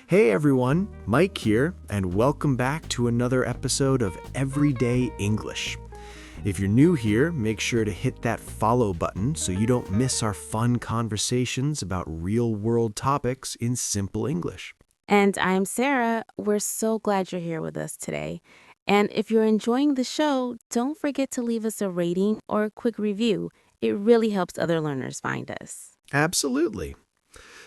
Hey everyone, Mike here, and welcome back to another episode of Everyday English. If you're new here, make sure to hit that follow button so you don't miss our fun conversations about real-world topics in simple English. And I'm Sarah. We're so glad you're here with us today. And if you're enjoying the show, don't forget to leave us a rating or a quick review. It really helps other learners find us. Absolutely.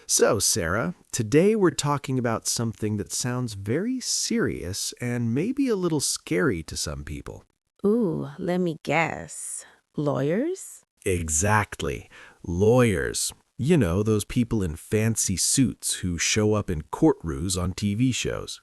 So, Sarah, today we're talking about something that sounds very serious and maybe a little scary to some people. Ooh, let me guess. Lawyers? Exactly. Lawyers. You know, those people in fancy suits who show up in courtrooms on TV shows.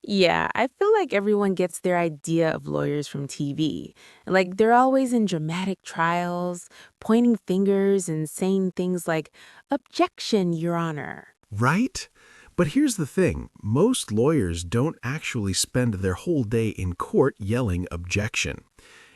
Yeah, I feel like everyone gets their idea of lawyers from TV. Like, they're always in dramatic trials, pointing fingers and saying things like, "Objection, Your Honor." Right? But here's the thing. Most lawyers don't actually spend their whole day in court yelling objection.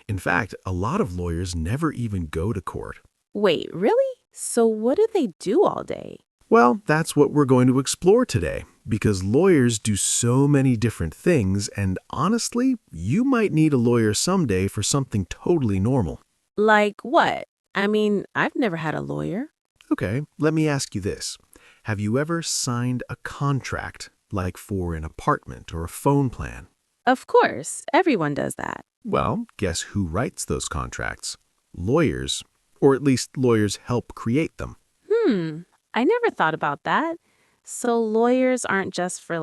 In fact, a lot of lawyers never even go to court. Wait, really? So what do they do all day? Well, that's what we're going to explore today, because lawyers do so many different things, and honestly, you might need a lawyer someday for something totally normal. Like what? I mean, I've never had a lawyer. Okay, let me ask you this. Have you ever signed a contract, like for an apartment or a phone plan? Of course, everyone does that. Well, guess who writes those contracts? Lawyers, or at least lawyers help create them. Hmm, I never thought about that. So lawyers aren't just for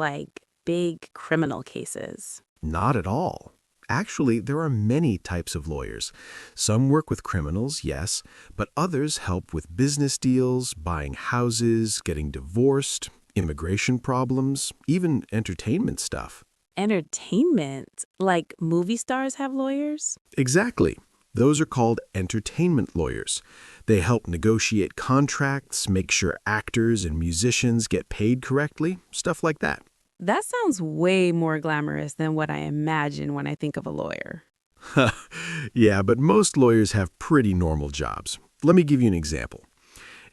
big criminal cases. Not at all. Actually, there are many types of lawyers. Some work with criminals, yes, but others help with business deals, buying houses, getting divorced, immigration problems, even entertainment stuff. Entertainment? Like movie stars have lawyers? Exactly. Those are called entertainment lawyers. They help negotiate contracts, make sure actors and musicians get paid correctly, stuff like that. That sounds way more glamorous than what I imagine when I think of a lawyer. Yeah, but most lawyers have pretty normal jobs. Let me give you an example.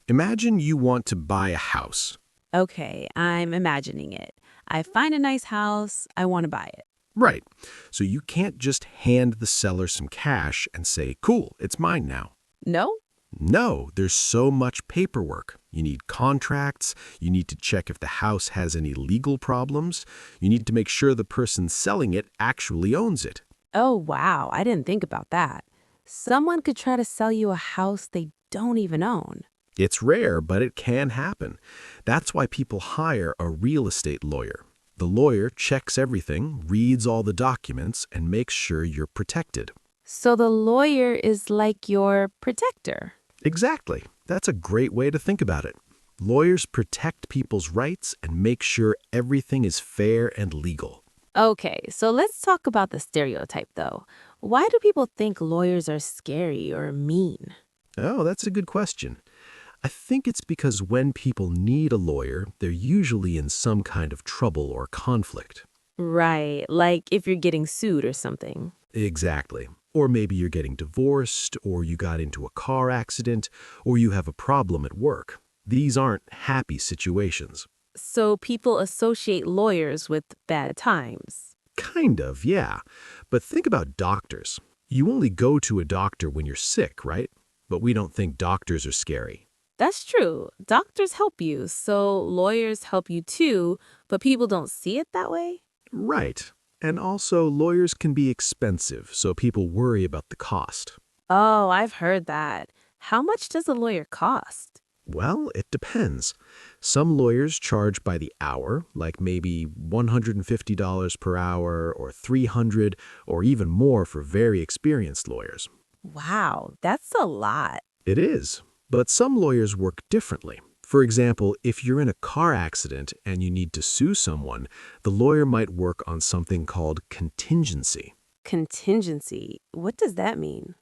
Imagine you want to buy a house. Okay, I'm imagining it. I find a nice house, I want to buy it. Right. So you can't just hand the seller some cash and say, cool, it's mine now. No? No, there's so much paperwork. You need contracts, you need to check if the house has any legal problems, you need to make sure the person selling it actually owns it. Oh, wow, I didn't think about that. Someone could try to sell you a house they don't even own. It's rare, but it can happen. That's why people hire a real estate lawyer. The lawyer checks everything, reads all the documents, and makes sure you're protected. So the lawyer is like your protector. Exactly. That's a great way to think about it. Lawyers protect people's rights and make sure everything is fair and legal. Okay, so let's talk about the stereotype though. Why do people think lawyers are scary or mean? Oh, that's a good question. I think it's because when people need a lawyer, they're usually in some kind of trouble or conflict. Right, like if you're getting sued or something. Exactly. Or maybe you're getting divorced, or you got into a car accident, or you have a problem at work. These aren't happy situations. So people associate lawyers with bad times. Kind of, yeah. But think about doctors. You only go to a doctor when you're sick, right? But we don't think doctors are scary. That's true. Doctors help you, so lawyers help you too, but people don't see it that way? Right. And also, lawyers can be expensive, so people worry about the cost. Oh, I've heard that. How much does a lawyer cost? Well, it depends. Some lawyers charge by the hour, like maybe $150 per hour or $300 or even more for very experienced lawyers. Wow, that's a lot. It is. But some lawyers work differently. For example, if you're in a car accident and you need to sue someone, the lawyer might work on something called contingency. Contingency. What does that mean?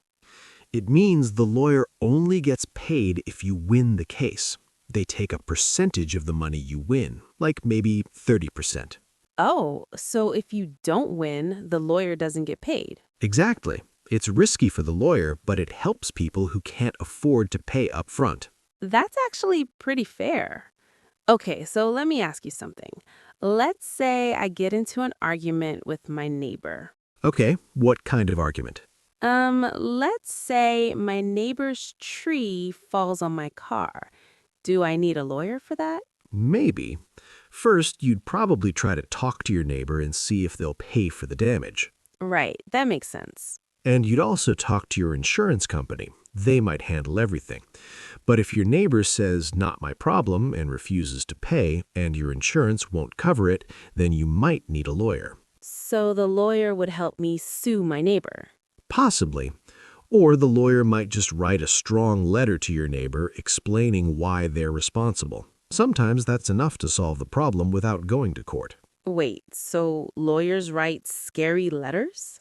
It means the lawyer only gets paid if you win the case. They take a percentage of the money you win, like maybe 30%. Oh, so if you don't win, the lawyer doesn't get paid. Exactly. It's risky for the lawyer, but it helps people who can't afford to pay up front. That's actually pretty fair. Okay, so let me ask you something. Let's say I get into an argument with my neighbor. Okay, what kind of argument? Let's say my neighbor's tree falls on my car. Do I need a lawyer for that? Maybe. First, you'd probably try to talk to your neighbor and see if they'll pay for the damage. Right, that makes sense. And you'd also talk to your insurance company. They might handle everything. But if your neighbor says, "not my problem," and refuses to pay, and your insurance won't cover it, then you might need a lawyer. So the lawyer would help me sue my neighbor. Possibly. Or the lawyer might just write a strong letter to your neighbor explaining why they're responsible. Sometimes that's enough to solve the problem without going to court. Wait, so lawyers write scary letters?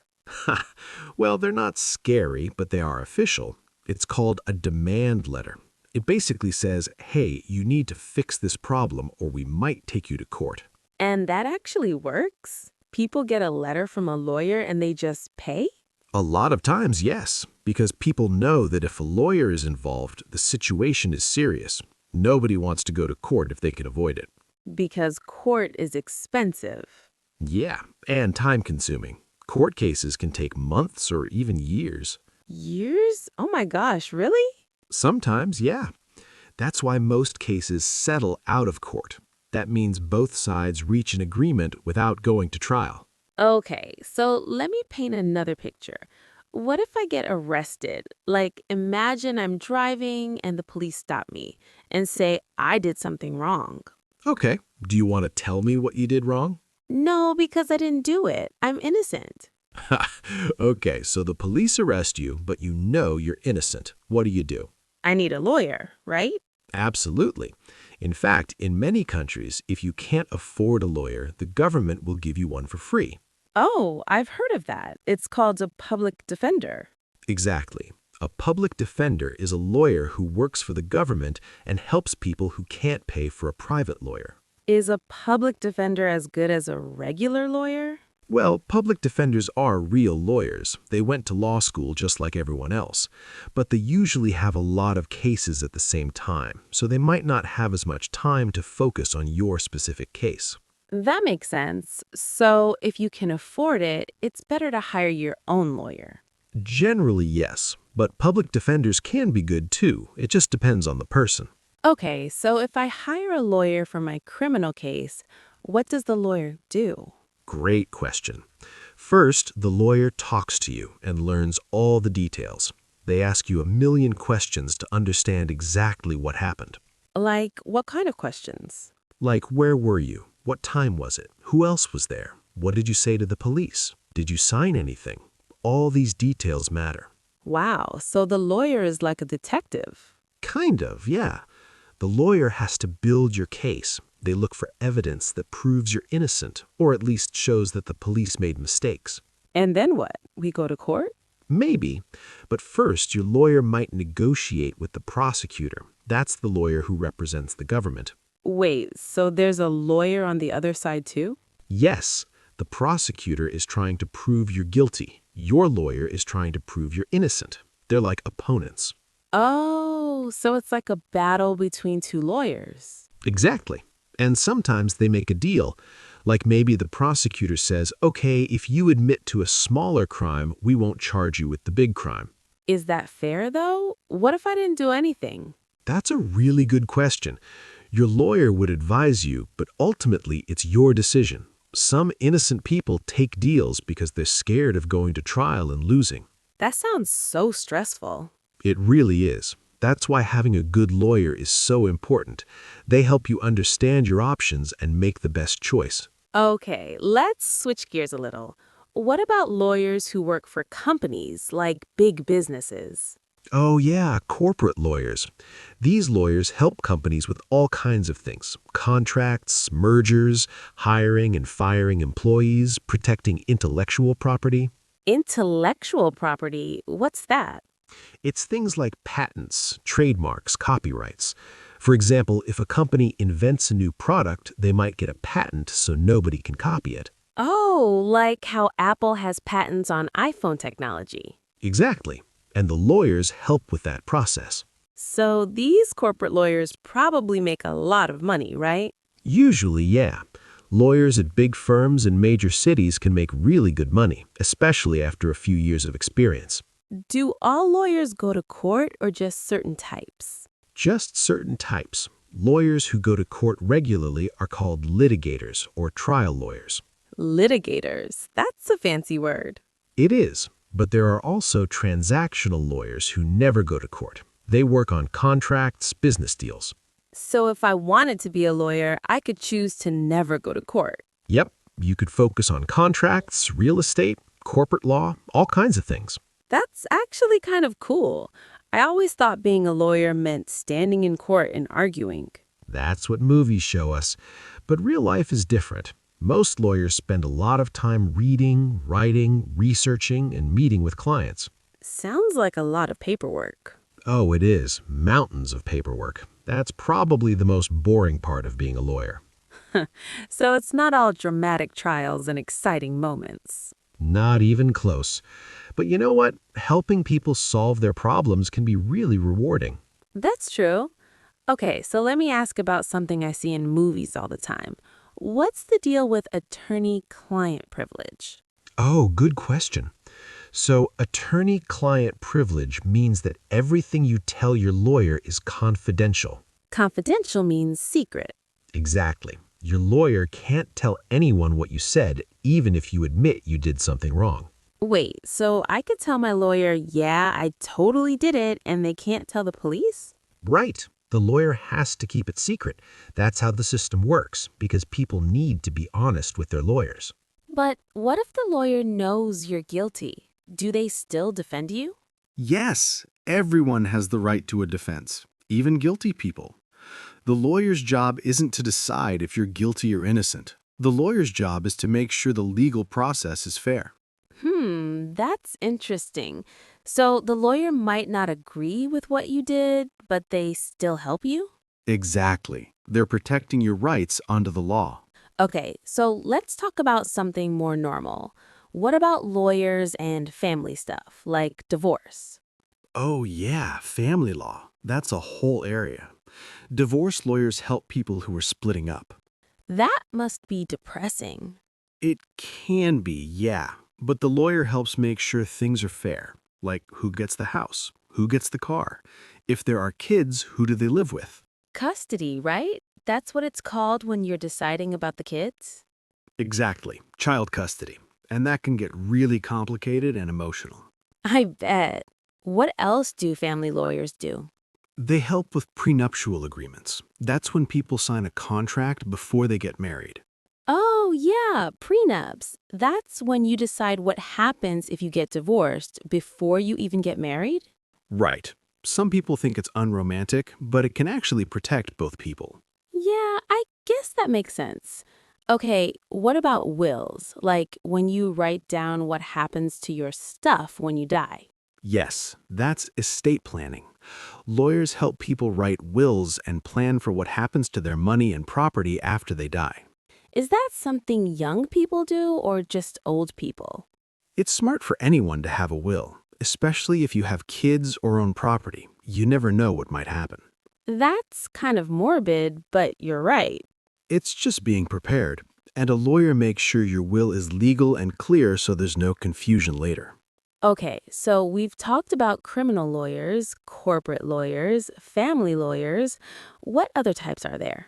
Well, they're not scary, but they are official. It's called a demand letter. It basically says, hey, you need to fix this problem or we might take you to court. And that actually works? People get a letter from a lawyer and they just pay? A lot of times, yes, because people know that if a lawyer is involved, the situation is serious. Nobody wants to go to court if they can avoid it. Because court is expensive. Yeah, and time-consuming. Court cases can take months or even years. Years? Oh my gosh, really? Sometimes, yeah. That's why most cases settle out of court. That means both sides reach an agreement without going to trial. Okay, so let me paint another picture. What if I get arrested? Like, imagine I'm driving and the police stop me and say I did something wrong. Okay, do you want to tell me what you did wrong? No, because I didn't do it. I'm innocent. Okay, so the police arrest you, but you know you're innocent. What do? I need a lawyer, right? Absolutely. In fact, in many countries, if you can't afford a lawyer, the government will give you one for free. Oh, I've heard of that. It's called a public defender. Exactly. A public defender is a lawyer who works for the government and helps people who can't pay for a private lawyer. Is a public defender as good as a regular lawyer? Well, public defenders are real lawyers. They went to law school just like everyone else. But they usually have a lot of cases at the same time, so they might not have as much time to focus on your specific case. That makes sense. So if you can afford it, it's better to hire your own lawyer. Generally, yes, but public defenders can be good too. It just depends on the person. Okay, so if I hire a lawyer for my criminal case, what does the lawyer do? Great question. First, the lawyer talks to you and learns all the details. They ask you a million questions to understand exactly what happened. Like, what kind of questions? Like, where were you? What time was it? Who else was there? What did you say to the police? Did you sign anything? All these details matter. Wow, so the lawyer is like a detective. Kind of, yeah. The lawyer has to build your case. They look for evidence that proves you're innocent, or at least shows that the police made mistakes. And then what? We go to court? Maybe, but first your lawyer might negotiate with the prosecutor. That's the lawyer who represents the government. Wait, so there's a lawyer on the other side too? Yes, the prosecutor is trying to prove you're guilty. Your lawyer is trying to prove you're innocent. They're like opponents. Oh, so it's like a battle between two lawyers. Exactly. And sometimes they make a deal. Like maybe the prosecutor says, okay, if you admit to a smaller crime, we won't charge you with the big crime. Is that fair though? What if I didn't do anything? That's a really good question. Your lawyer would advise you, but ultimately it's your decision. Some innocent people take deals because they're scared of going to trial and losing. That sounds so stressful. It really is. That's why having a good lawyer is so important. They help you understand your options and make the best choice. Okay, let's switch gears a little. What about lawyers who work for companies, like big businesses? Oh yeah, corporate lawyers. These lawyers help companies with all kinds of things. Contracts, mergers, hiring and firing employees, protecting intellectual property. Intellectual property, what's that? It's things like patents, trademarks, copyrights. For example, if a company invents a new product, they might get a patent so nobody can copy it. Oh, like how Apple has patents on iPhone technology. Exactly. And the lawyers help with that process. So these corporate lawyers probably make a lot of money, right? Usually, yeah. Lawyers at big firms in major cities can make really good money, especially after a few years of experience. Do all lawyers go to court or just certain types? Just certain types. Lawyers who go to court regularly are called litigators or trial lawyers. Litigators. That's a fancy word. It is, but there are also transactional lawyers who never go to court. They work on contracts, business deals. So if I wanted to be a lawyer, I could choose to never go to court. Yep, you could focus on contracts, real estate, corporate law, all kinds of things. That's actually kind of cool. I always thought being a lawyer meant standing in court and arguing. That's what movies show us. But real life is different. Most lawyers spend a lot of time reading, writing, researching, and meeting with clients. Sounds like a lot of paperwork. Oh, it is. Mountains of paperwork. That's probably the most boring part of being a lawyer. So it's not all dramatic trials and exciting moments. Not even close. But you know what? Helping people solve their problems can be really rewarding. That's true. Okay, so let me ask about something I see in movies all the time. What's the deal with attorney-client privilege? Oh, good question. So, attorney-client privilege means that everything you tell your lawyer is confidential. Confidential means secret. Exactly. Your lawyer can't tell anyone what you said, even if you admit you did something wrong. Wait, so I could tell my lawyer, yeah, I totally did it, and they can't tell the police? Right. The lawyer has to keep it secret. That's how the system works, because people need to be honest with their lawyers. But what if the lawyer knows you're guilty? Do they still defend you? Yes, everyone has the right to a defense, even guilty people. The lawyer's job isn't to decide if you're guilty or innocent. The lawyer's job is to make sure the legal process is fair. That's interesting. So the lawyer might not agree with what you did, but they still help you? Exactly. They're protecting your rights under the law. Okay, so let's talk about something more normal. What about lawyers and family stuff, like divorce? Oh yeah, family law. That's a whole area. Divorce lawyers help people who are splitting up. That must be depressing. It can be, yeah, but the lawyer helps make sure things are fair, like who gets the house, who gets the car. If there are kids, who do they live with? Custody, right? That's what it's called when you're deciding about the kids? Exactly, child custody. And that can get really complicated and emotional. I bet. What else do family lawyers do? They help with prenuptial agreements. That's when people sign a contract before they get married. Oh, yeah, prenups. That's when you decide what happens if you get divorced before you even get married? Right. Some people think it's unromantic, but it can actually protect both people. Yeah, I guess that makes sense. Okay, what about wills? Like when you write down what happens to your stuff when you die. Yes, that's estate planning. Lawyers help people write wills and plan for what happens to their money and property after they die. Is that something young people do or just old people? It's smart for anyone to have a will, especially if you have kids or own property. You never know what might happen. That's kind of morbid, but you're right. It's just being prepared, and a lawyer makes sure your will is legal and clear so there's no confusion later. Okay, so we've talked about criminal lawyers, corporate lawyers, family lawyers. What other types are there?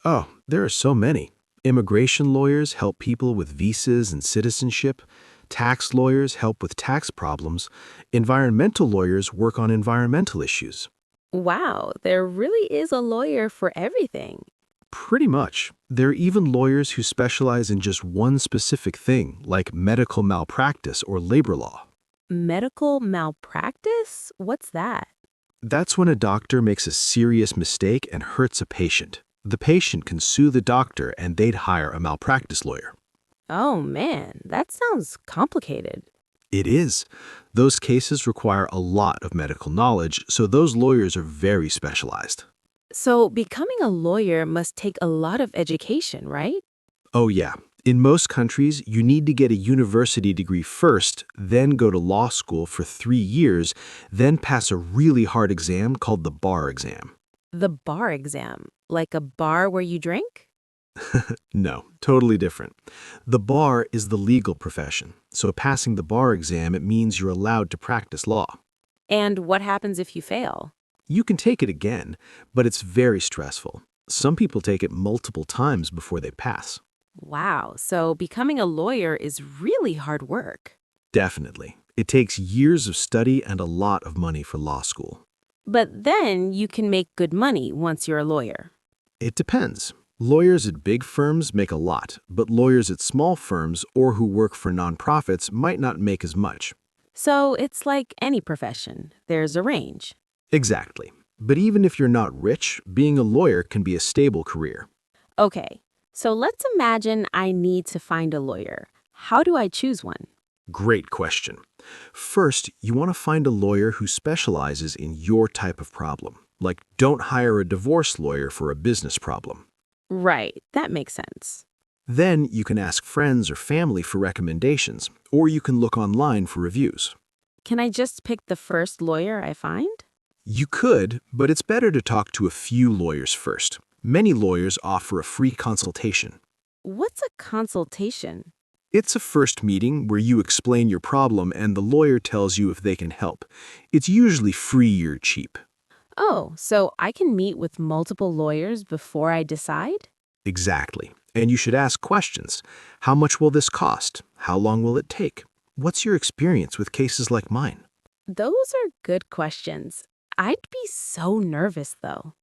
Oh, there are so many. Immigration lawyers help people with visas and citizenship. Tax lawyers help with tax problems. Environmental lawyers work on environmental issues. Wow, there really is a lawyer for everything. Pretty much. There are even lawyers who specialize in just one specific thing, like medical malpractice or labor law. Medical malpractice? What's that? That's when a doctor makes a serious mistake and hurts a patient. The patient can sue the doctor and they'd hire a malpractice lawyer. Oh man, that sounds complicated. It is. Those cases require a lot of medical knowledge, so those lawyers are very specialized. So becoming a lawyer must take a lot of education, right? Oh yeah, In most countries, you need to get a university degree first, then go to law school for 3 years, then pass a really hard exam called the bar exam. The bar exam, like a bar where you drink? No, totally different. The bar is the legal profession, so passing the bar exam, it means you're allowed to practice law. And what happens if you fail? You can take it again, but it's very stressful. Some people take it multiple times before they pass. Wow, so becoming a lawyer is really hard work. Definitely. It takes years of study and a lot of money for law school. But then you can make good money once you're a lawyer. It depends. Lawyers at big firms make a lot, but lawyers at small firms or who work for nonprofits might not make as much. So it's like any profession. There's a range. Exactly. But even if you're not rich, being a lawyer can be a stable career. Okay, so let's imagine I need to find a lawyer. How do I choose one? Great question. First, you want to find a lawyer who specializes in your type of problem. Like, don't hire a divorce lawyer for a business problem. Right, that makes sense. Then you can ask friends or family for recommendations, or you can look online for reviews. Can I just pick the first lawyer I find? You could, but it's better to talk to a few lawyers first. Many lawyers offer a free consultation. What's a consultation? It's a first meeting where you explain your problem and the lawyer tells you if they can help. It's usually free or cheap. Oh, so I can meet with multiple lawyers before I decide? Exactly. And you should ask questions. How much will this cost? How long will it take? What's your experience with cases like mine? Those are good questions. I'd be so nervous, though.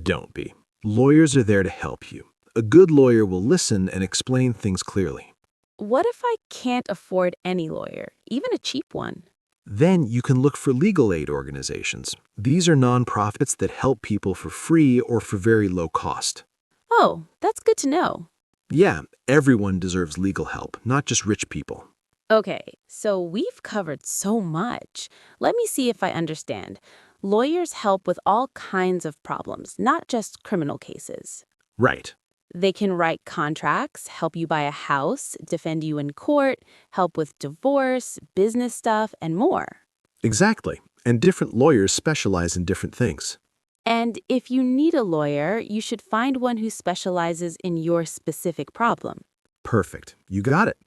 Don't be. Lawyers are there to help you. A good lawyer will listen and explain things clearly. What if I can't afford any lawyer, even a cheap one? Then you can look for legal aid organizations. These are nonprofits that help people for free or for very low cost. Oh, that's good to know. Yeah, everyone deserves legal help, not just rich people. Okay, so we've covered so much. Let me see if I understand. Lawyers help with all kinds of problems, not just criminal cases. Right. They can write contracts, help you buy a house, defend you in court, help with divorce, business stuff, and more. Exactly. And different lawyers specialize in different things. And if you need a lawyer, you should find one who specializes in your specific problem. Perfect. You got it.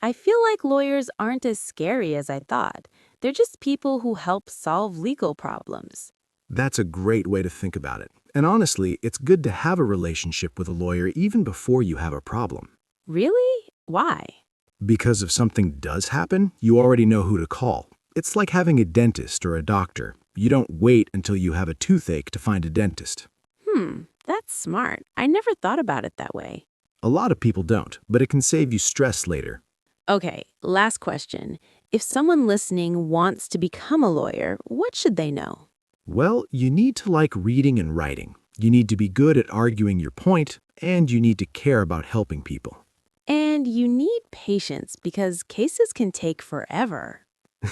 I feel like lawyers aren't as scary as I thought. They're just people who help solve legal problems. That's a great way to think about it. And honestly, it's good to have a relationship with a lawyer even before you have a problem. Really? Why? Because if something does happen, you already know who to call. It's like having a dentist or a doctor. You don't wait until you have a toothache to find a dentist. That's smart. I never thought about it that way. A lot of people don't, but it can save you stress later. Okay, last question. If someone listening wants to become a lawyer, what should they know? Well, you need to like reading and writing. You need to be good at arguing your point, and you need to care about helping people. And you need patience because cases can take forever.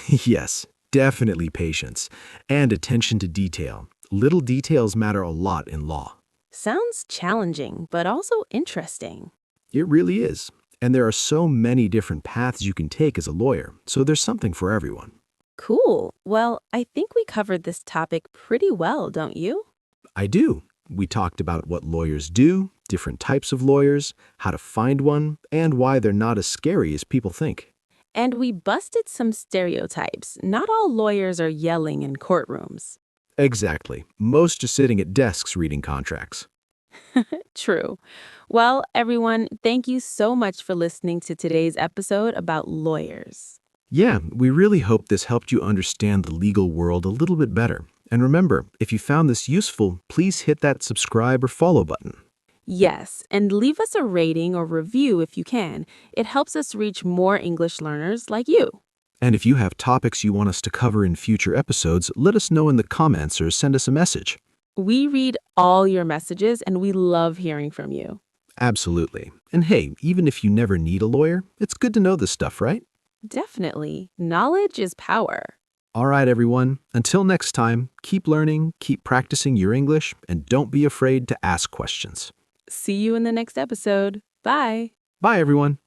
Yes, definitely patience. And attention to detail. Little details matter a lot in law. Sounds challenging, but also interesting. It really is. And there are so many different paths you can take as a lawyer, so there's something for everyone. Cool. Well, I think we covered this topic pretty well, don't you? I do. We talked about what lawyers do, different types of lawyers, how to find one, and why they're not as scary as people think. And we busted some stereotypes. Not all lawyers are yelling in courtrooms. Exactly. Most are sitting at desks reading contracts. True. Well, everyone, thank you so much for listening to today's episode about lawyers. Yeah, we really hope this helped you understand the legal world a little bit better. And remember, if you found this useful, please hit that subscribe or follow button. Yes, and leave us a rating or review if you can. It helps us reach more English learners like you. And if you have topics you want us to cover in future episodes, let us know in the comments or send us a message. We read all your messages and we love hearing from you. Absolutely. And hey, even if you never need a lawyer, it's good to know this stuff, right? Definitely. Knowledge is power. All right, everyone. Until next time, keep learning, keep practicing your English, and don't be afraid to ask questions. See you in the next episode. Bye. Bye, everyone.